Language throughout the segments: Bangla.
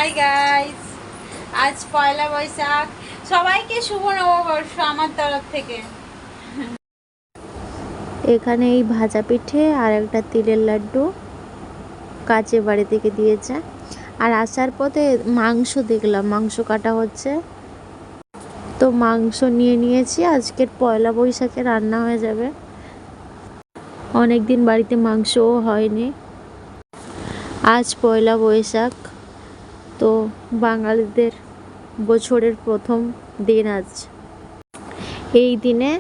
হাই গাইস, আজ পয়লা বৈশাখ। সবাইকে শুভ নববর্ষ আমার তরফ থেকে। এখানে এই ভাজা পিঠে আর একটা তিলের লাড্ডু কাচে বাড়ি থেকে দিয়েছে। আর আসার পথে মাংস দেখলাম, মাংস কাটা হচ্ছে, তো মাংস নিয়ে নিয়েছি। আজকের পয়লা বৈশাখে রান্না হয়ে যাবে। অনেক দিন বাড়িতে মাংসও হয়নি। আজ পয়লা বৈশাখ, তো বাঙালিদের বছরের প্রথম দিন আজ। এই দিনে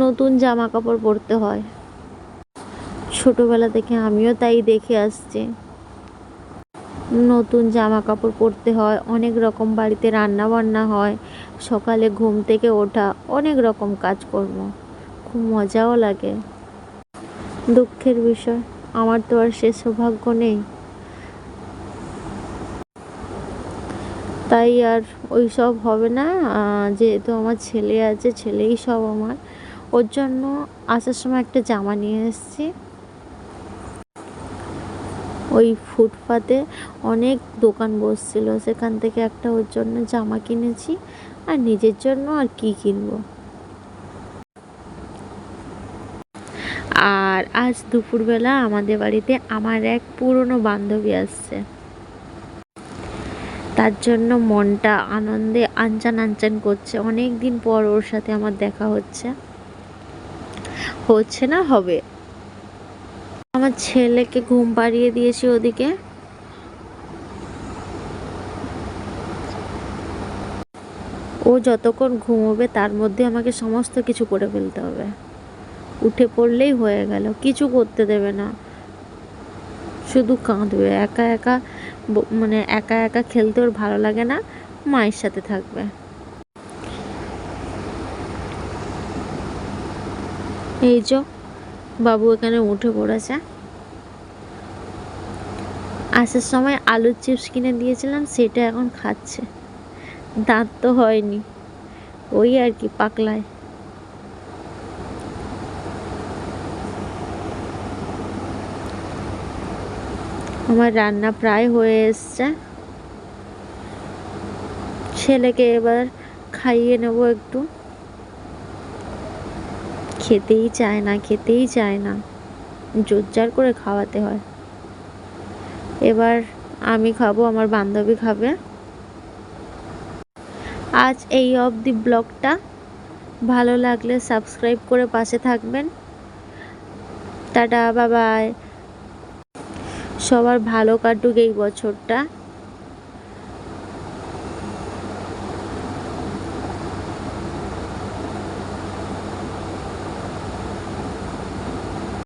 নতুন জামা কাপড় পরতে হয়, ছোটবেলা থেকে আমিও তাই দেখে আসছি। নতুন জামা কাপড় পরতে হয়, অনেক রকম বাড়িতে রান্না বান্না হয়, সকালে ঘুম থেকে ওঠা, অনেক রকম কাজকর্ম, খুব মজাও লাগে। দুঃখের বিষয়, আমার তো আর সে সৌভাগ্য নেই, তাই আর ওই সব হবে না। যেহেতু আমার ছেলে আছে, ছেলেই সব আমার, ওর জন্য আসার সময় একটা জামা নিয়ে এসেছি। ওই ফুটপাতে অনেক দোকান বসছিল, সেখান থেকে একটা ওর জন্য জামা কিনেছি। আর নিজের জন্য আর কি কিনবো। আর আজ দুপুরবেলা আমাদের বাড়িতে আমার এক পুরনো বান্ধবী আসছে, তার জন্য মনটা আনন্দে আনচান আনচান করছে। অনেক দিন পর ওর সাথে আমার দেখা হচ্ছে না, হবে। আমার ছেলেকে ঘুম পাড়িয়ে দিয়েছি ওদিকে। ও যতক্ষণ ঘুমোবে তার মধ্যে আমাকে সমস্ত কিছু করে ফেলতে হবে। উঠে পড়লেই হয়ে গেল, কিছু করতে দেবে না, শুধু কাঁদবে। একা একা মানে একা একা খেলতে ওর ভালো লাগে না, মায়ের সাথে থাকবে। এই যে বাবু এখানে উঠে পড়েছে। আসার সময় আলুর চিপস কিনে দিয়েছিলাম, সেটা এখন খাচ্ছে। দাঁত তো হয়নি, ওই আর কি পাকলায়। আমার রান্না প্রায় হয়ে এসছে। ছেলেকে এবার খাইয়ে নেব একটু। খেতেই চায় না, জোর করে খাওয়াতে হয়। এবার আমি খাবো, আমার বান্ধবী খাবে। আজ এই অবধি ব্লগটা। ভালো লাগলে সাবস্ক্রাইব করে পাশে থাকবেন। Tata, bye bye. সবার ভালো কাটুক এই বছরটা।